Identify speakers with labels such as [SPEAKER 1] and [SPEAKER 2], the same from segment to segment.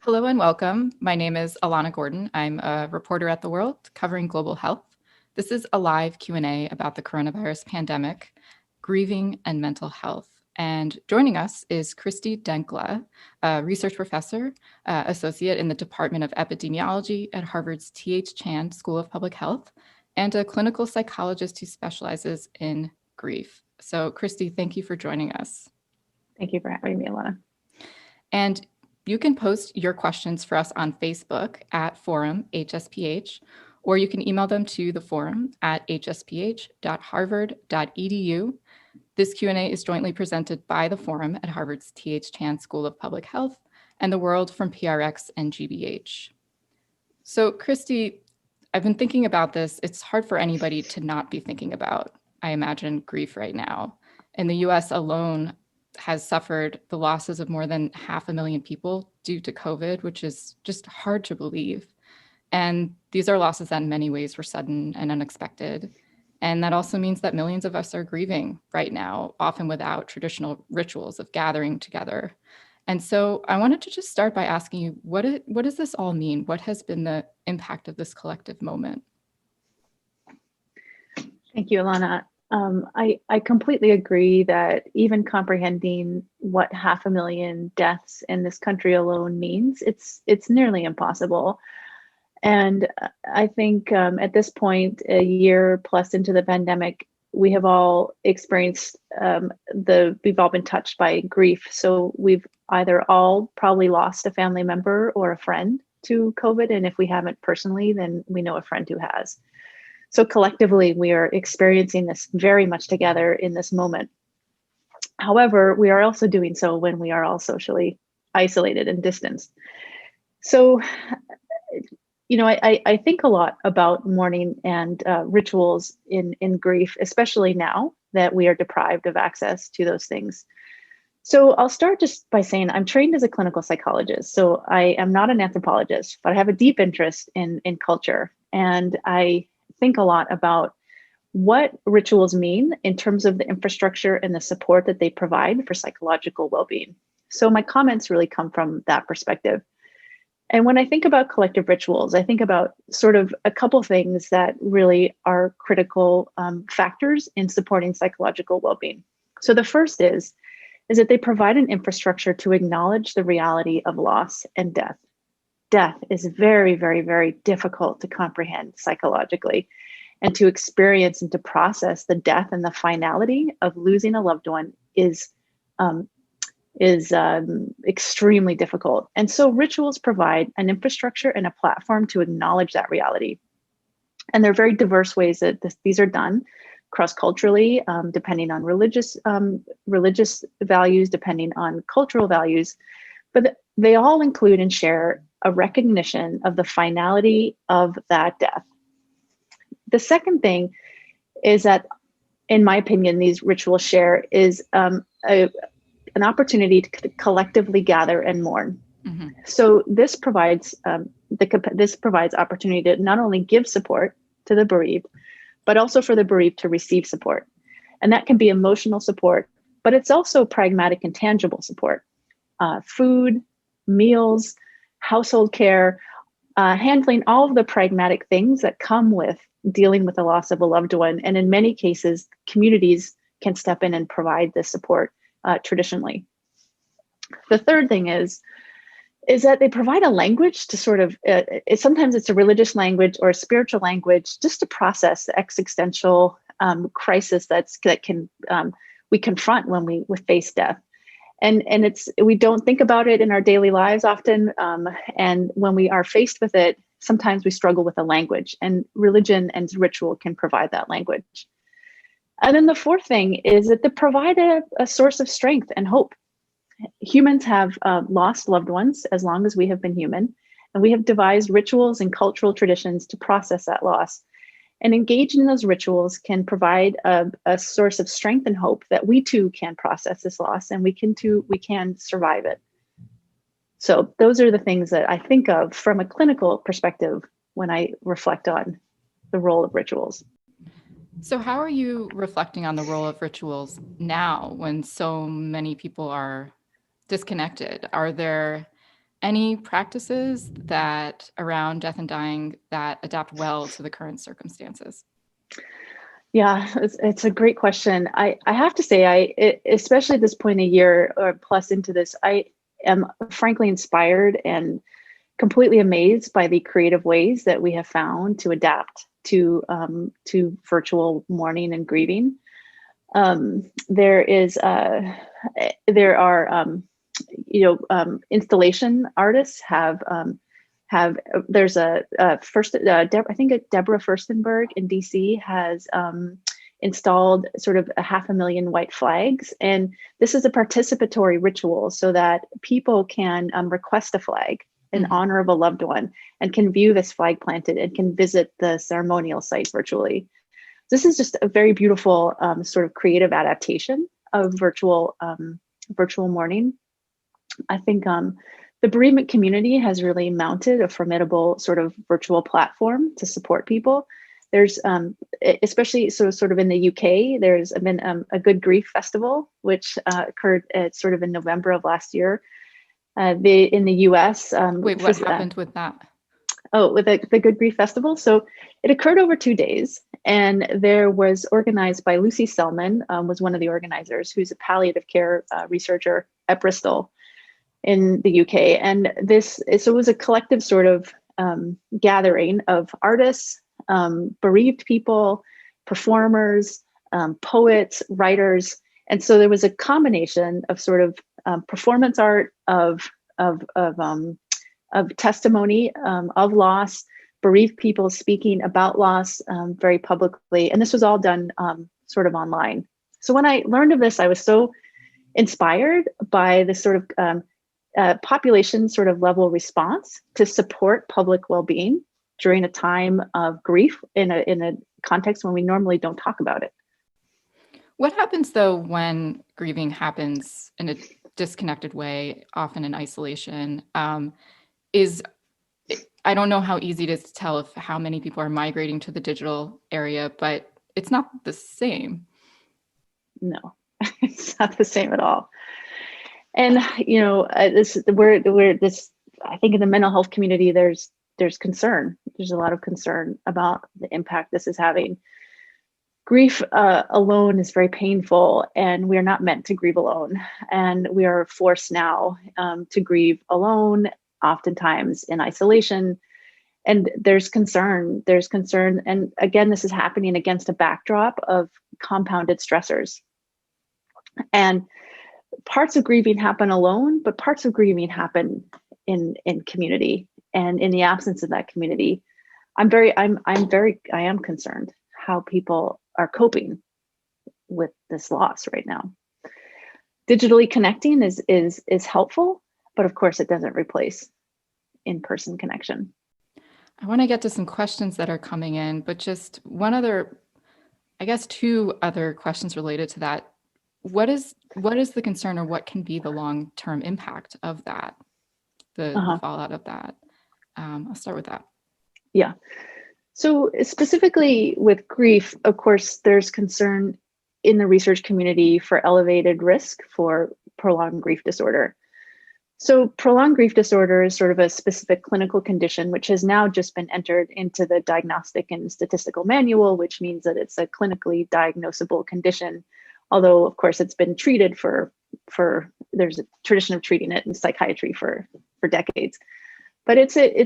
[SPEAKER 1] Hello and welcome. My name is Alana Gordon. I'm a reporter at The World covering global health. This is a live Q&A about the coronavirus pandemic, grieving and mental health. And joining us is Christy Denkla, a research professor, associate in the Department of Epidemiology at Harvard's T.H. Chan School of Public Health, and a clinical psychologist who specializes in grief. So Christy, thank you for joining us.
[SPEAKER 2] Thank you for having me, Alana.
[SPEAKER 1] And you can post your questions for us on Facebook at Forum HSPH, or you can email them to the forum at hsph.harvard.edu. This Q&A is jointly presented by the Forum at Harvard's T.H. Chan School of Public Health and the World from PRX and GBH. So Christy, I've been thinking about this. It's hard for anybody to not be thinking about, I imagine, grief right now. In the US alone, has suffered the losses of more than 500,000 people due to COVID, which is just hard to believe. And these are losses that in many ways were sudden and unexpected. And that also means that millions of us are grieving right now, often without traditional rituals of gathering together. And so I wanted to just start by asking you, what does this all mean? What has been the impact of this collective moment?
[SPEAKER 2] Thank you, Alana. I completely agree that even comprehending what 500,000 deaths in this country alone means, it's nearly impossible. And I think at this point, a year plus into the pandemic, we have all experienced we've all been touched by grief. So we've either all probably lost a family member or a friend to COVID. And if we haven't personally, then we know a friend who has. So collectively, we are experiencing this very much together in this moment. However, we are also doing so when we are all socially isolated and distanced. So, I think a lot about mourning and rituals in grief, especially now that we are deprived of access to those things. So I'll start just by saying I'm trained as a clinical psychologist. So I am not an anthropologist, but I have a deep interest in culture. And I think a lot about what rituals mean in terms of the infrastructure and the support that they provide for psychological well-being. So my comments really come from that perspective. And when I think about collective rituals, I think about sort of a couple things that really are critical factors in supporting psychological well-being. So the first is that they provide an infrastructure to acknowledge the reality of loss and death. Death is very, very, very difficult to comprehend psychologically, and to experience and to process the death and the finality of losing a loved one is extremely difficult. And so rituals provide an infrastructure and a platform to acknowledge that reality. And there are very diverse ways that these are done cross-culturally, depending on religious values, depending on cultural values, but they all include and share a recognition of the finality of that death. The second thing is that, in my opinion, these rituals share is an opportunity to collectively gather and mourn. Mm-hmm. So this provides opportunity to not only give support to the bereaved, but also for the bereaved to receive support. And that can be emotional support, but it's also pragmatic and tangible support. Food, meals, household care, handling all of the pragmatic things that come with dealing with the loss of a loved one. And in many cases, communities can step in and provide this support traditionally. The third thing is that they provide a language to sort of, sometimes it's a religious language or a spiritual language, just to process the existential crisis we confront when we face death. And we don't think about it in our daily lives often. And when we are faced with it, sometimes we struggle with the language, and religion and ritual can provide that language. And then the fourth thing is that they provide a source of strength and hope. Humans have lost loved ones as long as we have been human, and we have devised rituals and cultural traditions to process that loss. And engaging in those rituals can provide a source of strength and hope that we too can process this loss, and we can survive it. So those are the things that I think of from a clinical perspective when I reflect on the role of rituals.
[SPEAKER 1] So how are you reflecting on the role of rituals now when so many people are disconnected? Are there any practices that around death and dying that adapt well to the current circumstances?
[SPEAKER 2] Yeah, it's a great question. I have to say, especially at this point a year or plus into this, I am frankly inspired and completely amazed by the creative ways that we have found to adapt to virtual mourning and grieving. There is there are installation artists there's I think Deborah Furstenberg in DC has installed sort of 500,000 white flags, and this is a participatory ritual so that people can request a flag in honor of a loved one and can view this flag planted and can visit the ceremonial site virtually. This is just a very beautiful sort of creative adaptation of virtual mourning. I think the bereavement community has really mounted a formidable sort of virtual platform to support people. There's especially sort of in the UK, there's been a Good Grief Festival, which occurred sort of in November of last year. In the US.
[SPEAKER 1] Wait, what happened with that?
[SPEAKER 2] Oh, with the Good Grief Festival. So it occurred over 2 days, and there was organized by Lucy Selman, was one of the organizers, who's a palliative care researcher at Bristol in the UK. And so it was a collective sort of gathering of artists, bereaved people, performers, poets, writers. And so there was a combination of sort of performance art, of testimony of loss, bereaved people speaking about loss very publicly. And this was all done sort of online. So when I learned of this, I was so inspired by this sort of population sort of level response to support public well-being during a time of grief in a context when we normally don't talk about it.
[SPEAKER 1] What happens though when grieving happens in a disconnected way, often in isolation? I don't know how easy it is to tell how many people are migrating to the digital area, but it's not the same.
[SPEAKER 2] No, it's not the same at all. And I think in the mental health community, there's concern. There's a lot of concern about the impact this is having. Grief alone is very painful, and we are not meant to grieve alone. And we are forced now to grieve alone, oftentimes in isolation. And there's concern. And again, this is happening against a backdrop of compounded stressors. And parts of grieving happen alone, but parts of grieving happen in community. And in the absence of that community, I am concerned how people are coping with this loss right now. Digitally connecting is helpful, but of course it doesn't replace in-person connection.
[SPEAKER 1] I want to get to some questions that are coming in, but just two other questions related to that. What is the concern, or what can be the long-term impact of that, the fallout of that? I'll start with that.
[SPEAKER 2] Yeah. So specifically with grief, of course, there's concern in the research community for elevated risk for prolonged grief disorder. So prolonged grief disorder is sort of a specific clinical condition, which has now just been entered into the Diagnostic and Statistical Manual, which means that it's a clinically diagnosable condition. Although, of course, it's been treated for there's a tradition of treating it in psychiatry for decades. But it's a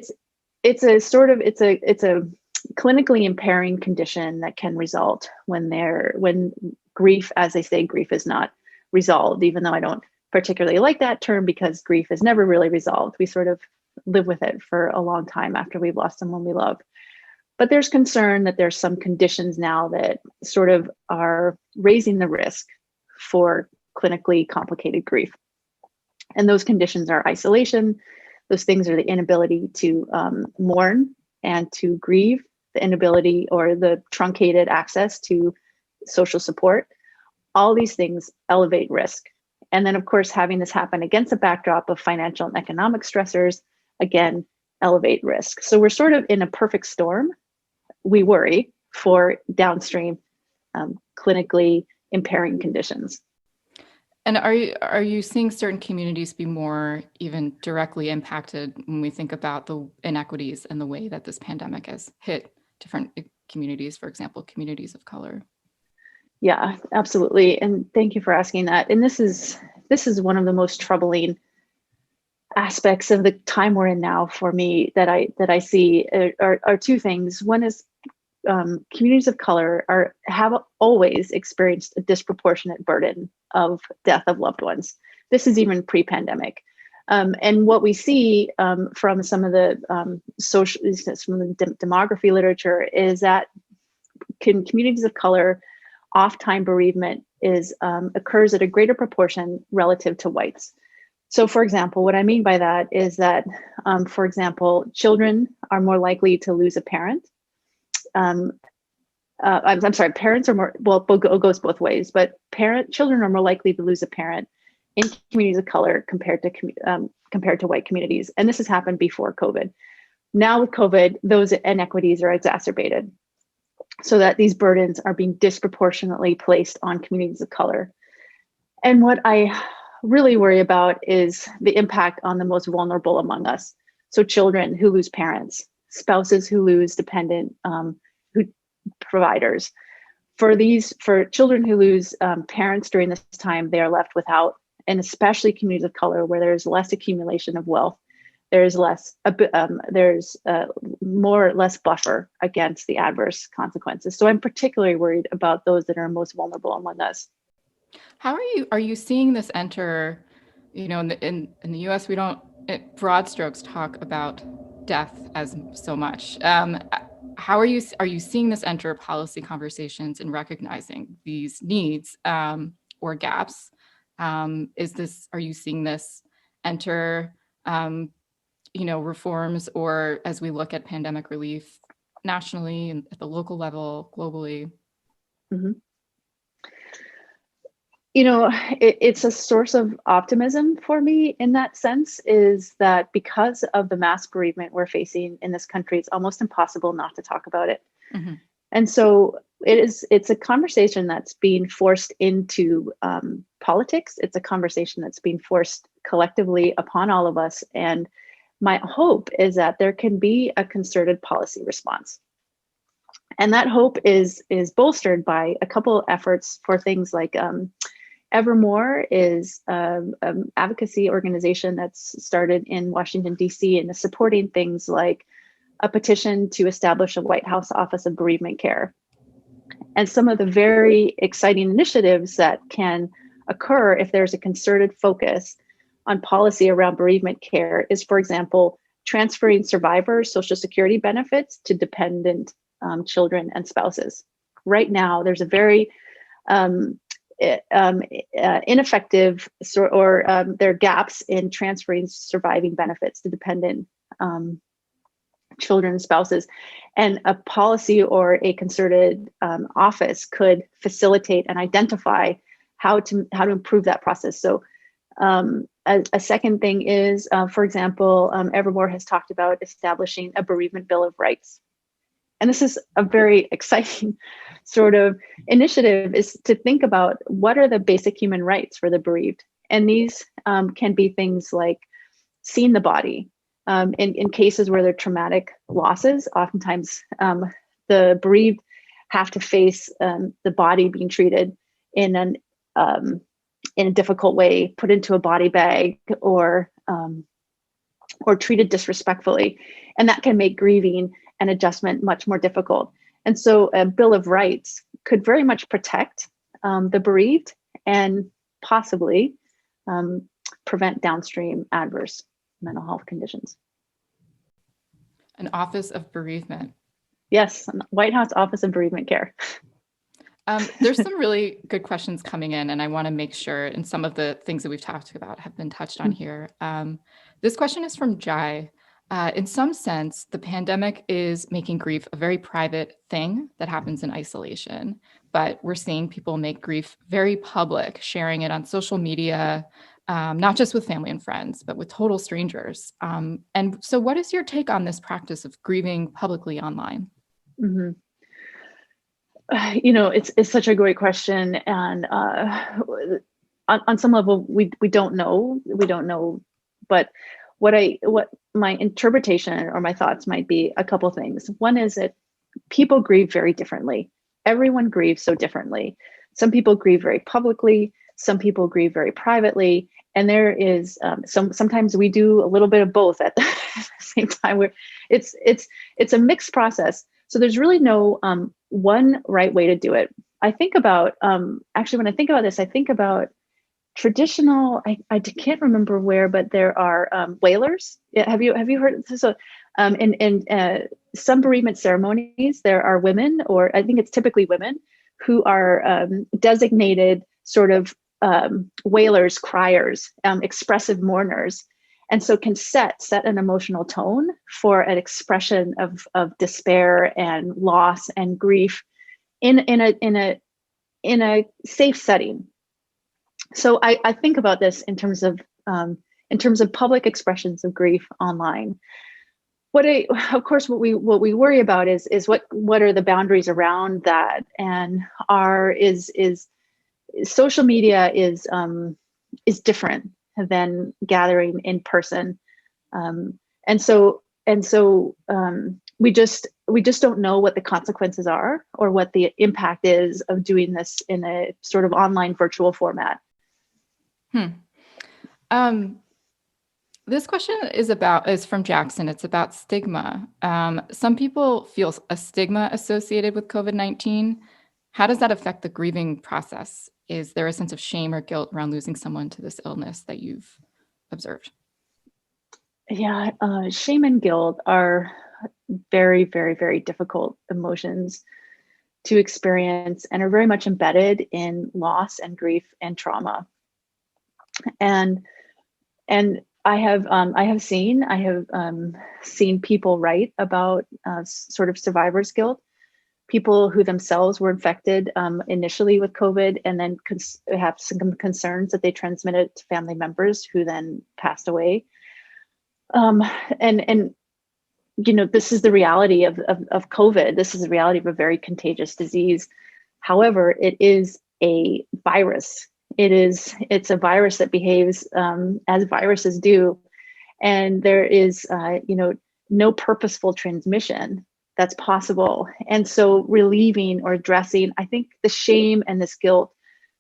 [SPEAKER 2] clinically impairing condition that can result when grief, as they say, grief is not resolved, even though I don't particularly like that term, because grief is never really resolved. We sort of live with it for a long time after we've lost someone we love. But there's concern that there's some conditions now that sort of are raising the risk for clinically complicated grief. And those conditions are isolation. Those things are the inability to mourn and to grieve, the inability or the truncated access to social support. All these things elevate risk. And then, of course, having this happen against a backdrop of financial and economic stressors, again, elevate risk. So we're sort of in a perfect storm, we worry, for downstream clinically impairing conditions.
[SPEAKER 1] And are you seeing certain communities be more even directly impacted when we think about the inequities and the way that this pandemic has hit different communities, for example, communities of color?
[SPEAKER 2] Yeah, absolutely. And thank you for asking that. And this is one of the most troubling aspects of the time we're in now for me that I see are two things. One is communities of color have always experienced a disproportionate burden of death of loved ones. This is even pre-pandemic. And what we see from some of the from the demography literature is that communities of color, off-time bereavement occurs at a greater proportion relative to whites. So, for example, what I mean by that is that, for example, children are more likely to lose a parent. I'm sorry, parents are more, well, it goes both ways, but children are more likely to lose a parent in communities of color compared to white communities. And this has happened before COVID. Now with COVID, those inequities are exacerbated so that these burdens are being disproportionately placed on communities of color. And what I really worry about is the impact on the most vulnerable among us. So children who lose parents, spouses who lose dependent providers. For children who lose parents during this time, they are left without, and especially communities of color where there's less accumulation of wealth, there's less more or less buffer against the adverse consequences. So I'm particularly worried about those that are most vulnerable among us.
[SPEAKER 1] How are you seeing this enter, in the US, we don't, broad strokes, talk about death as so much. How are you seeing this enter policy conversations and recognizing these needs or gaps? Are you seeing this enter, reforms, or as we look at pandemic relief nationally and at the local level, globally?
[SPEAKER 2] Mm-hmm. It's a source of optimism for me in that sense, is that because of the mass bereavement we're facing in this country, it's almost impossible not to talk about it. Mm-hmm. And so it's a conversation that's being forced into politics. It's a conversation that's being forced collectively upon all of us. And my hope is that there can be a concerted policy response. And that hope is bolstered by a couple efforts for things like Evermore is an advocacy organization that's started in Washington, D.C. and is supporting things like a petition to establish a White House Office of Bereavement Care. And some of the very exciting initiatives that can occur if there's a concerted focus on policy around bereavement care is, for example, transferring survivors' Social Security benefits to dependent children and spouses. Right now, there's a very ineffective there are gaps in transferring surviving benefits to dependent children and spouses, and a policy or a concerted office could facilitate and identify how to improve that process. So a second thing is, for example, Evermore has talked about establishing a bereavement bill of rights. And this is a very exciting sort of initiative, is to think about what are the basic human rights for the bereaved. And these can be things like seeing the body. In cases where there are traumatic losses, oftentimes the bereaved have to face the body being treated in a difficult way, put into a body bag or treated disrespectfully. And that can make grieving and adjustment much more difficult. And so a Bill of Rights could very much protect the bereaved and possibly prevent downstream adverse mental health conditions.
[SPEAKER 1] An Office of Bereavement.
[SPEAKER 2] Yes, White House Office of Bereavement Care.
[SPEAKER 1] There's some really good questions coming in, and I want to make sure, and some of the things that we've talked about have been touched on here. This question is from Jai. In some sense, the pandemic is making grief a very private thing that happens in isolation, but we're seeing people make grief very public, sharing it on social media, not just with family and friends, but with total strangers. And so what is your take on this practice of grieving publicly online?
[SPEAKER 2] Mm-hmm. It's such a great question. And on some level, we don't know. We don't know. But what my interpretation or my thoughts might be a couple things. One is that people grieve very differently. Everyone grieves so differently. Some people grieve very publicly. Some people grieve very privately. And there is sometimes we do a little bit of both at the same time. Where it's a mixed process. So there's really no one right way to do it. I think about actually when I think about this, I think about traditional. I can't remember where, but there are wailers. Yeah, have you heard of this? So in some bereavement ceremonies, there are women, or I think it's typically women, who are designated sort of wailers, criers, expressive mourners, and so can set an emotional tone for an expression of despair and loss and grief in a safe setting. So I think about this in terms of public expressions of grief online. Of course, what we worry about is what are the boundaries around that, and is social media is different than gathering in person, and so we just don't know what the consequences are or what the impact is of doing this in a sort of online virtual format.
[SPEAKER 1] This question is from Jackson. It's about stigma. Some people feel a stigma associated with COVID-19. How does that affect the grieving process? Is there a sense of shame or guilt around losing someone to this illness that you've observed?
[SPEAKER 2] Yeah, shame and guilt are very, very, very difficult emotions to experience and are very much embedded in loss and grief and trauma. And I have seen people write about sort of survivor's guilt, people who themselves were infected initially with COVID and then have some concerns that they transmitted to family members who then passed away. And this is the reality of COVID. This is the reality of a very contagious disease. However, it is a virus. It's a virus that behaves as viruses do, and there is no purposeful transmission that's possible. And so relieving or addressing, I think the shame and this guilt,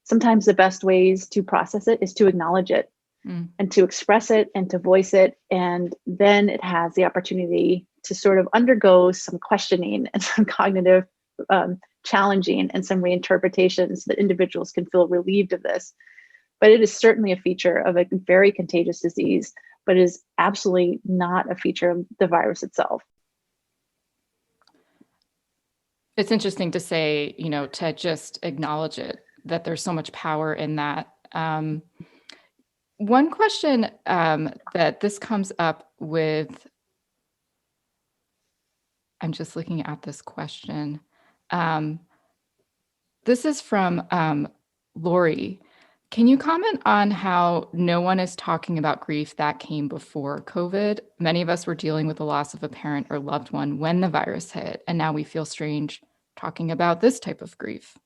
[SPEAKER 2] sometimes the best ways to process it is to acknowledge it and to express it and to voice it, and then it has the opportunity to sort of undergo some questioning and some cognitive challenging and some reinterpretations so that individuals can feel relieved of this. But it is certainly a feature of a very contagious disease, but is absolutely not a feature of the virus itself.
[SPEAKER 1] It's interesting to say, to just acknowledge it, that there's so much power in that. One question that this comes up with, I'm just looking at this question. This is from Lori. Can you comment on how no one is talking about grief that came before COVID? Many of us were dealing with the loss of a parent or loved one when the virus hit, and now we feel strange talking about this type of grief.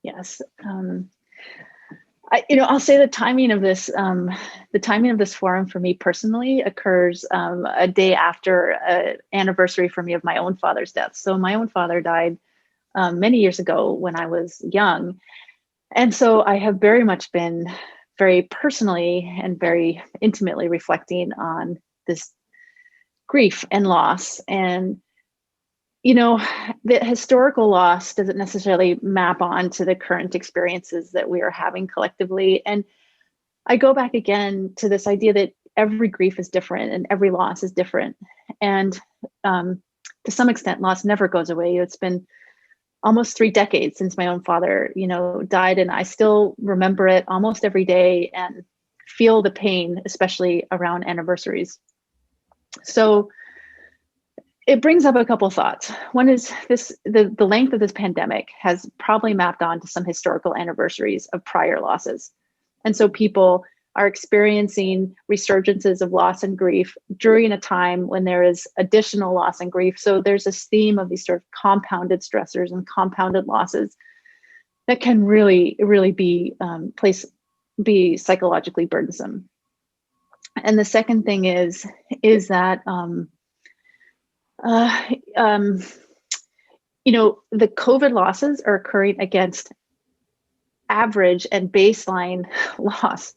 [SPEAKER 2] Yes. I'll say the timing of this forum for me personally occurs a day after an anniversary for me of my own father's death. So my own father died many years ago when I was young. And so I have very much been very personally and very intimately reflecting on this grief and loss. And the historical loss doesn't necessarily map on to the current experiences that we are having collectively. And I go back again to this idea that every grief is different and every loss is different. And to some extent, loss never goes away. It's been almost 3 decades since my own father, died, and I still remember it almost every day and feel the pain, especially around anniversaries. So it brings up a couple thoughts. One is the length of this pandemic has probably mapped onto some historical anniversaries of prior losses. And so people are experiencing resurgences of loss and grief during a time when there is additional loss and grief. So there's this theme of these sort of compounded stressors and compounded losses. that can really, really be psychologically burdensome. And the second thing is that the COVID losses are occurring against average and baseline loss.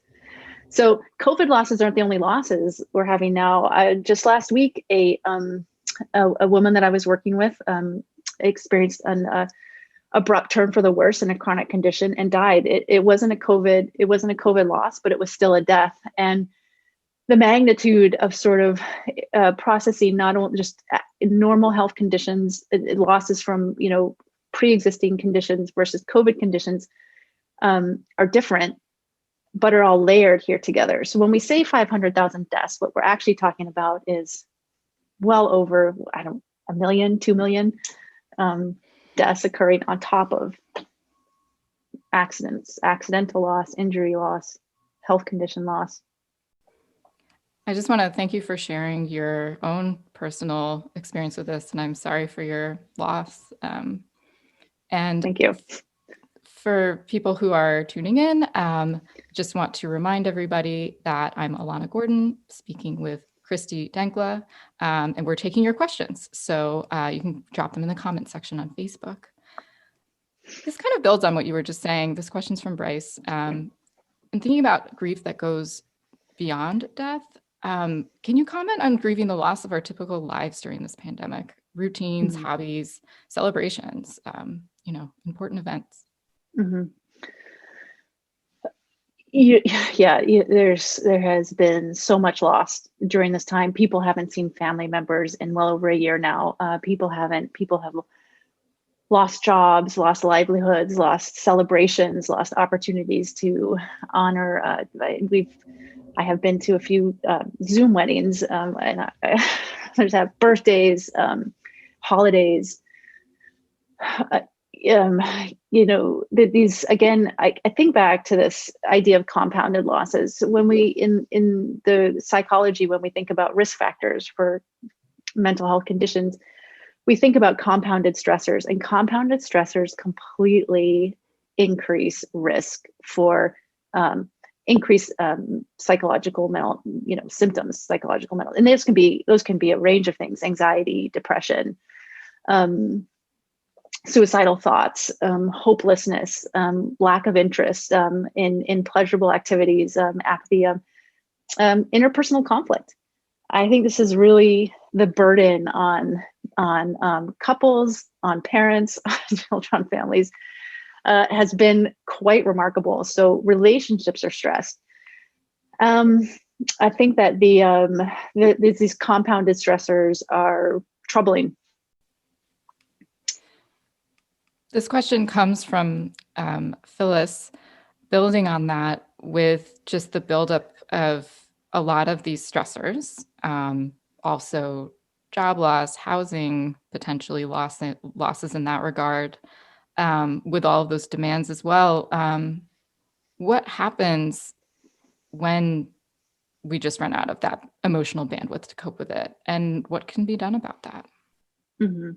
[SPEAKER 2] So COVID losses aren't the only losses we're having now. Just last week, a woman that I was working with experienced an abrupt turn for the worse in a chronic condition and died. It wasn't a COVID loss, but it was still a death. And the magnitude of sort of processing not only just normal health conditions, losses from pre-existing conditions versus COVID conditions are different, but are all layered here together. So when we say 500,000 deaths, what we're actually talking about is well over, 1 million, 2 million deaths occurring on top of accidents, accidental loss, injury loss, health condition loss.
[SPEAKER 1] I just want to thank you for sharing your own personal experience with this, and I'm sorry for your loss. And
[SPEAKER 2] thank you.
[SPEAKER 1] For people who are tuning in, just want to remind everybody that I'm Alana Gordon speaking with Christy Denkla, and we're taking your questions. So you can drop them in the comment section on Facebook. This kind of builds on what you were just saying. This question's from Bryce. And thinking about grief that goes beyond death, can you comment on grieving the loss of our typical lives during this pandemic? Routines, hobbies, celebrations, important events.
[SPEAKER 2] Mm-hmm. There has been so much lost during this time. People haven't seen family members in well over a year now. People have lost jobs, lost livelihoods, lost celebrations, lost opportunities to honor. I have been to a few Zoom weddings, and there's have birthdays, holidays. These again, I think back to this idea of compounded losses. When we in the psychology, when we think about risk factors for mental health conditions, we think about compounded stressors, and compounded stressors completely increase risk for increased psychological mental symptoms, psychological mental, and those can be a range of things: anxiety, depression, suicidal thoughts, hopelessness, lack of interest in pleasurable activities, apathy, interpersonal conflict. I think this is really the burden on couples, on parents, on children, on families, has been quite remarkable. So relationships are stressed. I think that these compounded stressors are troubling.
[SPEAKER 1] This question comes from Phyllis, building on that with just the buildup of a lot of these stressors, also job loss, housing, potentially losses in that regard, with all of those demands as well. What happens when we just run out of that emotional bandwidth to cope with it, and what can be done about that?
[SPEAKER 2] Mm-hmm.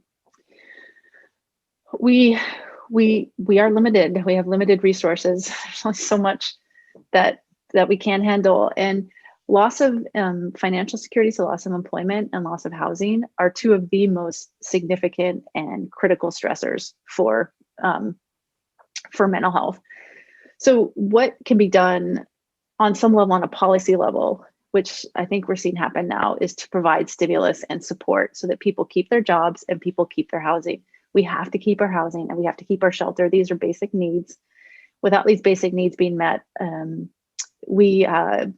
[SPEAKER 2] We are limited. We have limited resources. There's only so much that we can handle, and loss of financial security, so loss of employment and loss of housing, are two of the most significant and critical stressors for mental health. So what can be done on some level, on a policy level, which I think we're seeing happen now, is to provide stimulus and support so that people keep their jobs and people keep their housing. We have to keep our housing and we have to keep our shelter. These are basic needs. Without these basic needs being met, we are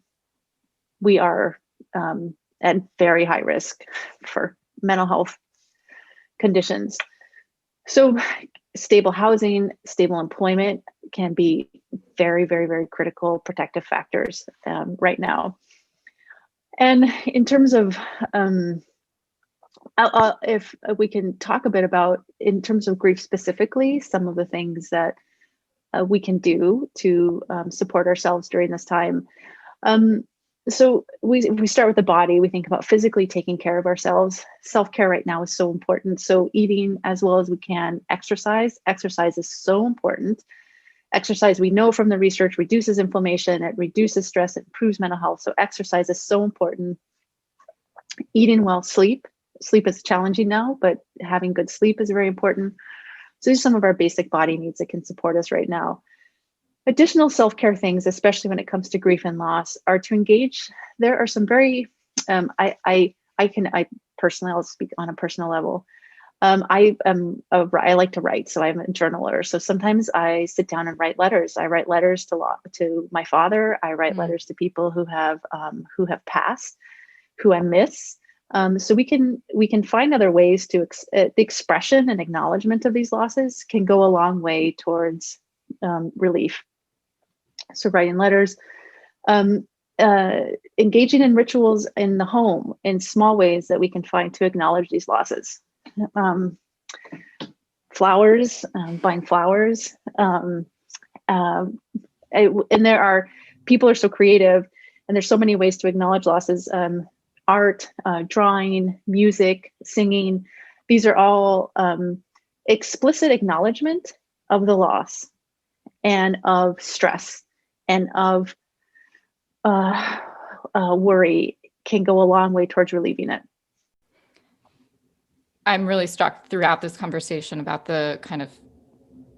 [SPEAKER 2] at very high risk for mental health conditions. So stable housing, stable employment can be very, very, very critical protective factors right now. And in terms of, if we can talk a bit about, in terms of grief specifically, some of the things that we can do to support ourselves during this time. So we start with the body. We think about physically taking care of ourselves. Self-care right now is so important. So eating as well as we can, exercise. Exercise is so important. Exercise, we know from the research, reduces inflammation, it reduces stress, it improves mental health. So exercise is so important. Eating well, sleep. Sleep is challenging now, but having good sleep is very important. So these are some of our basic body needs that can support us right now. Additional self-care things, especially when it comes to grief and loss, are to engage. There are some very, I personally, I'll speak on a personal level. I like to write, so I'm a journaler. So sometimes I sit down and write letters. I write letters to my father. I write letters to people who have passed, who I miss. So we can find other ways to the expression and acknowledgement of these losses can go a long way towards relief. So writing letters, engaging in rituals in the home in small ways that we can find to acknowledge these losses. Flowers, buying flowers. And there are, people are so creative and there's so many ways to acknowledge losses. Art, drawing, music, singing. These are all explicit acknowledgement of the loss and of stress and of worry can go a long way towards relieving it.
[SPEAKER 1] I'm really struck throughout this conversation about the kind of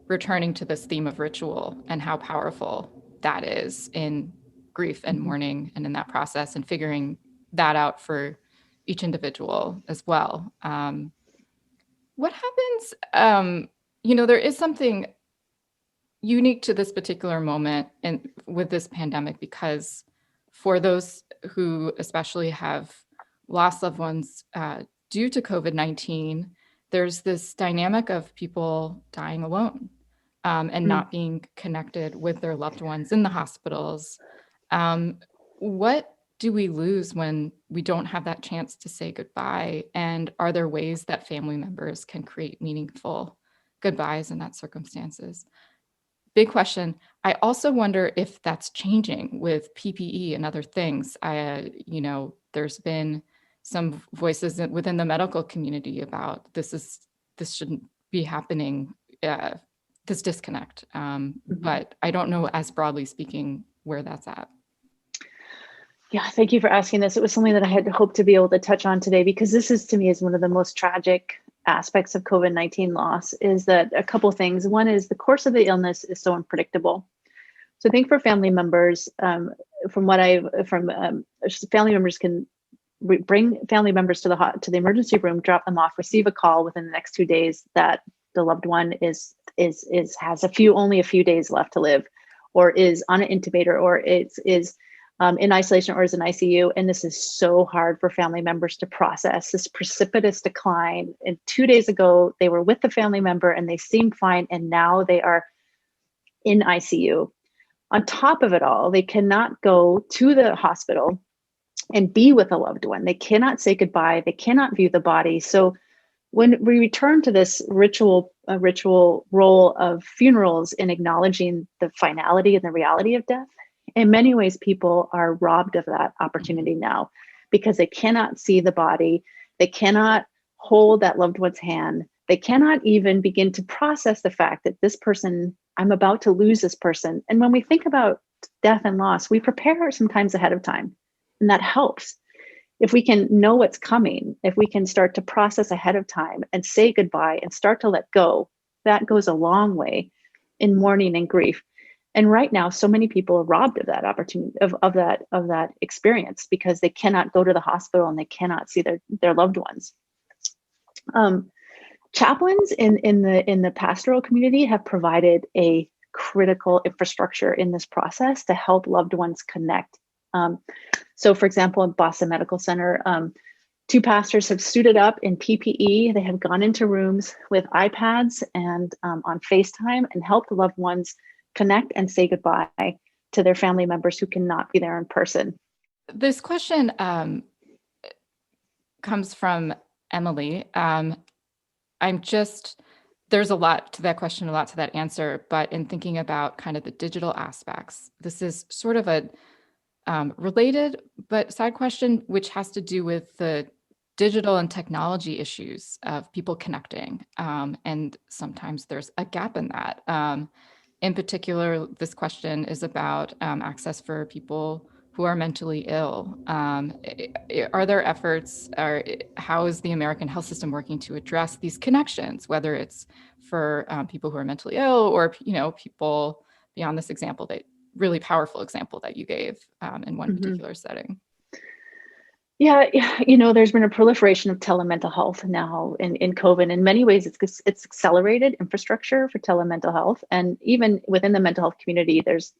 [SPEAKER 1] returning to this theme of ritual and how powerful that is in grief and mourning and in that process and figuring that out for each individual as well. What happens, there is something unique to this particular moment and with this pandemic, because for those who especially have lost loved ones due to COVID-19, there's this dynamic of people dying alone and not being connected with their loved ones in the hospitals. What do we lose when we don't have that chance to say goodbye? And are there ways that family members can create meaningful goodbyes in that circumstances? Big question. I also wonder if that's changing with PPE and other things. There's been some voices within the medical community about this shouldn't be happening, this disconnect. But I don't know, as broadly speaking, where that's at.
[SPEAKER 2] Yeah, thank you for asking this. It was something that I had hoped to be able to touch on today, because this is, to me, is one of the most tragic aspects of COVID-19 loss, is that a couple things. One is the course of the illness is so unpredictable. So I think for family members, family members can bring family members to the emergency room, drop them off, receive a call within the next 2 days that the loved one has only a few days left to live, or is on an intubator, or is in isolation, or is in ICU. And this is so hard for family members to process, this precipitous decline. And 2 days ago, they were with the family member and they seemed fine. And now they are in ICU. On top of it all, they cannot go to the hospital and be with a loved one. They cannot say goodbye. They cannot view the body. So when we return to this ritual role of funerals in acknowledging the finality and the reality of death, in many ways, people are robbed of that opportunity now because they cannot see the body. They cannot hold that loved one's hand. They cannot even begin to process the fact that this person, I'm about to lose this person. And when we think about death and loss, we prepare sometimes ahead of time, and that helps. If we can know what's coming, if we can start to process ahead of time and say goodbye and start to let go, that goes a long way in mourning and grief. And right now, so many people are robbed of that opportunity, of that experience, because they cannot go to the hospital and they cannot see their loved ones. Chaplains in the pastoral community have provided a critical infrastructure in this process to help loved ones connect. So, for example, in Boston Medical Center, 2 pastors have suited up in PPE. They have gone into rooms with iPads and on FaceTime and helped loved ones connect and say goodbye to their family members who cannot be there in person.
[SPEAKER 1] This question comes from Emily. There's a lot to that question, a lot to that answer, but in thinking about kind of the digital aspects, this is sort of a related but side question, which has to do with the digital and technology issues of people connecting. And sometimes there's a gap in that. In particular, this question is about access for people who are mentally ill. Are there efforts, or how is the American health system working to address these connections, whether it's for people who are mentally ill or, people beyond this example, that really powerful example that you gave in one particular setting?
[SPEAKER 2] Yeah, there's been a proliferation of telemental health now in COVID. In many ways, it's accelerated infrastructure for telemental health, and even within the mental health community, there's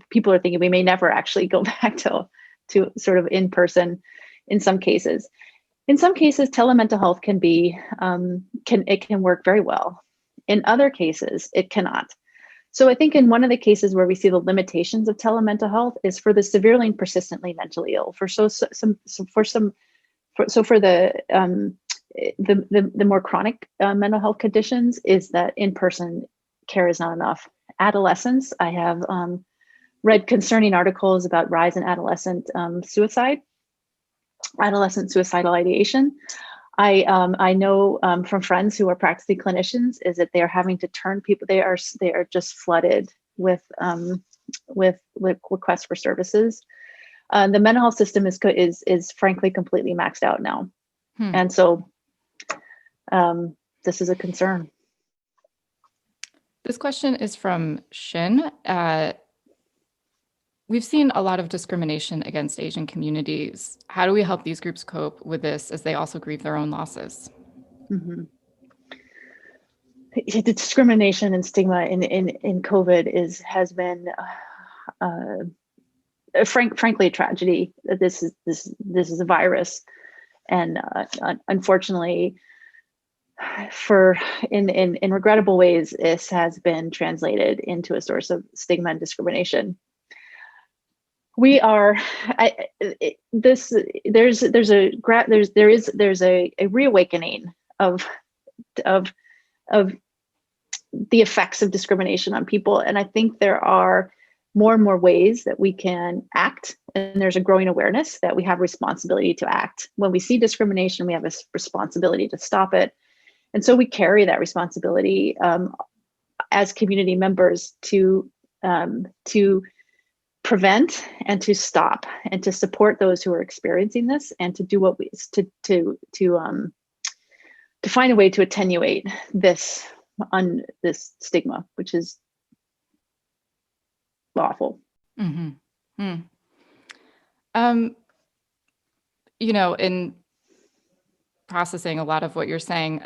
[SPEAKER 2] people are thinking we may never actually go back to sort of in person. In some cases, telemental health can work very well. In other cases, it cannot. So I think in one of the cases where we see the limitations of telemental health is for the severely and persistently mentally ill. For the more chronic mental health conditions, is that in-person care is not enough. Adolescents, I have read concerning articles about rise in adolescent suicide, adolescent suicidal ideation. I know from friends who are practicing clinicians is that they are having to turn people. They are just flooded with requests for services. The mental health system is frankly completely maxed out now, and so this is a concern.
[SPEAKER 1] This question is from Shin. We've seen a lot of discrimination against Asian communities. How do we help these groups cope with this as they also grieve their own losses?
[SPEAKER 2] Mm-hmm. The discrimination and stigma in COVID has been, frankly, a tragedy. This is a virus, and unfortunately, in regrettable ways, this has been translated into a source of stigma and discrimination. We are there's a reawakening of the effects of discrimination on people, and I think there are more and more ways that we can act, and there's a growing awareness that we have responsibility to act. When we see discrimination, we have a responsibility to stop it, and so we carry that responsibility as community members to prevent and to stop and to support those who are experiencing this, and to do what we to find a way to attenuate this stigma, which is awful.
[SPEAKER 1] Mm-hmm. In processing a lot of what you're saying,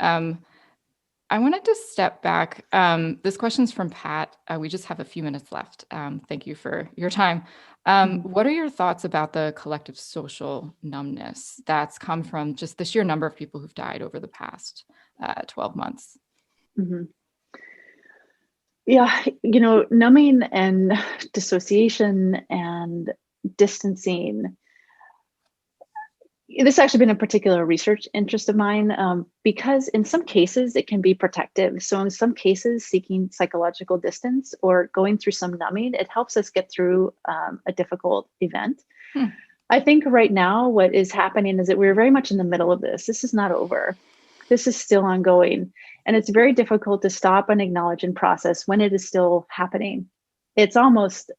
[SPEAKER 1] I wanted to step back. This question's from Pat. We just have a few minutes left. Thank you for your time. What are your thoughts about the collective social numbness that's come from just the sheer number of people who've died over the past 12 months?
[SPEAKER 2] Mm-hmm. Yeah, numbing and dissociation and distancing. This has actually been a particular research interest of mine, because in some cases it can be protective. So in some cases, seeking psychological distance or going through some numbing, it helps us get through a difficult event. I think right now what is happening is that we're very much in the middle of this. This is not over. This is still ongoing. And it's very difficult to stop and acknowledge and process when it is still happening. It's almost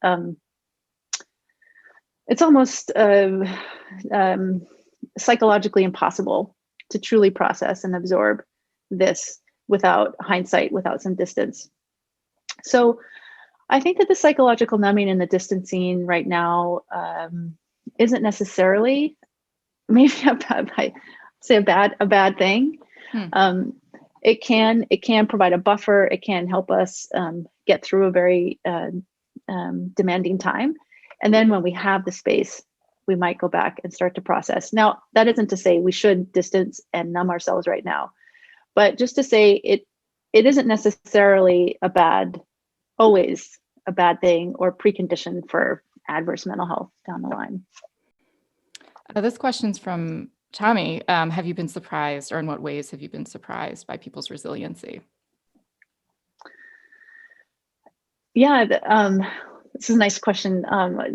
[SPEAKER 2] psychologically impossible to truly process and absorb this without hindsight, without some distance. So I think that the psychological numbing and the distancing right now isn't necessarily maybe a bad thing. It can provide a buffer. It can help us get through a very demanding time. And then when we have the space, we might go back and start to process. Now, that isn't to say we should distance and numb ourselves right now, but just to say it isn't necessarily always a bad thing or precondition for adverse mental health down the line.
[SPEAKER 1] This question's from Tommy. Have you been surprised, or in what ways have you been surprised by people's resiliency?
[SPEAKER 2] Yeah, this is a nice question,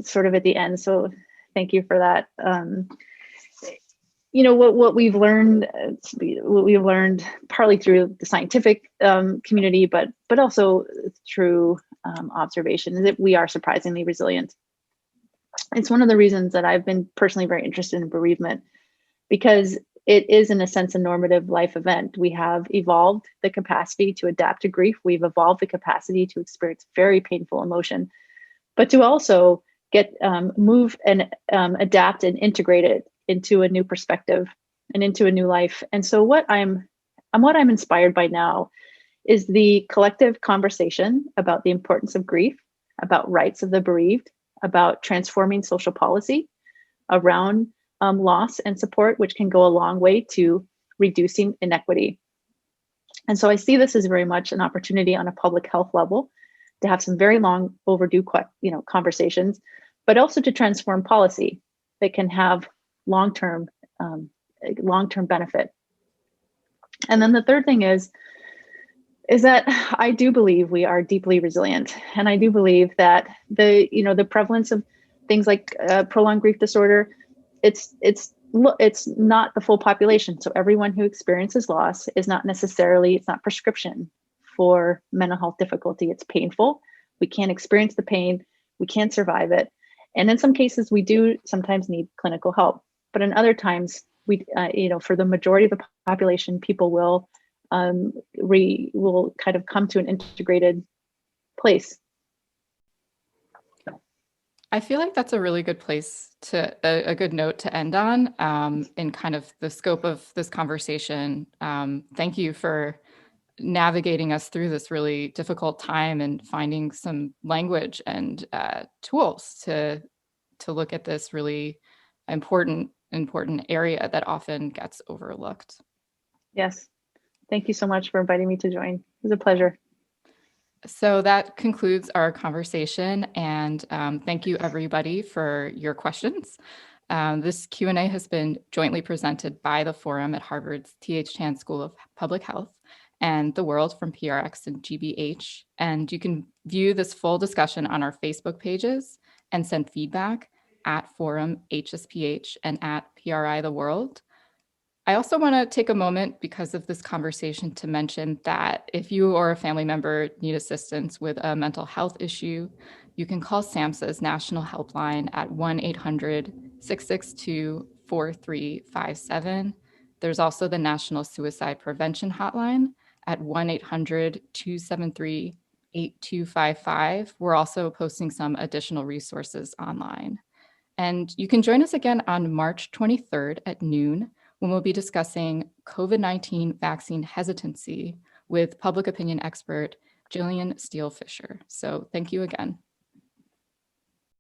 [SPEAKER 2] sort of at the end. So thank you for that. what we've learned, partly through the scientific community, but also through observation, is that we are surprisingly resilient. It's one of the reasons that I've been personally very interested in bereavement, because it is, in a sense, a normative life event. We have evolved the capacity to adapt to grief. We've evolved the capacity to experience very painful emotion, but to also move and adapt and integrate it into a new perspective and into a new life. And so what I'm inspired by now is the collective conversation about the importance of grief, about rights of the bereaved, about transforming social policy around loss and support, which can go a long way to reducing inequity. And so I see this as very much an opportunity on a public health level to have some very long overdue conversations, but also to transform policy that can have long-term benefit. And then the third thing is that I do believe we are deeply resilient, and I do believe that the prevalence of things like prolonged grief disorder, it's not the full population. So everyone who experiences loss is not necessarily, it's not prescription for mental health difficulty. It's painful. We can't experience the pain. We can't survive it. And in some cases, we do sometimes need clinical help. But in other times, for the majority of the population, people will kind of come to an integrated place.
[SPEAKER 1] I feel like that's a really good place a good note to end on in kind of the scope of this conversation. Thank you for navigating us through this really difficult time and finding some language and tools to look at this really important area that often gets overlooked.
[SPEAKER 2] Yes. Thank you so much for inviting me to join. It was a pleasure.
[SPEAKER 1] So that concludes our conversation, and thank you everybody for your questions. This Q&A has been jointly presented by the Forum at Harvard's T.H. Chan School of Public Health and the World from PRX and GBH. And you can view this full discussion on our Facebook pages and send feedback at Forum HSPH and at PRI the World. I also want to take a moment, because of this conversation, to mention that if you or a family member need assistance with a mental health issue, you can call SAMHSA's national helpline at 1-800-662-4357. There's also the National Suicide Prevention Hotline at 1-800-273-8255. We're also posting some additional resources online. And you can join us again on March 23rd at noon, when we'll be discussing COVID-19 vaccine hesitancy with public opinion expert Jillian Steele Fisher. So thank you again.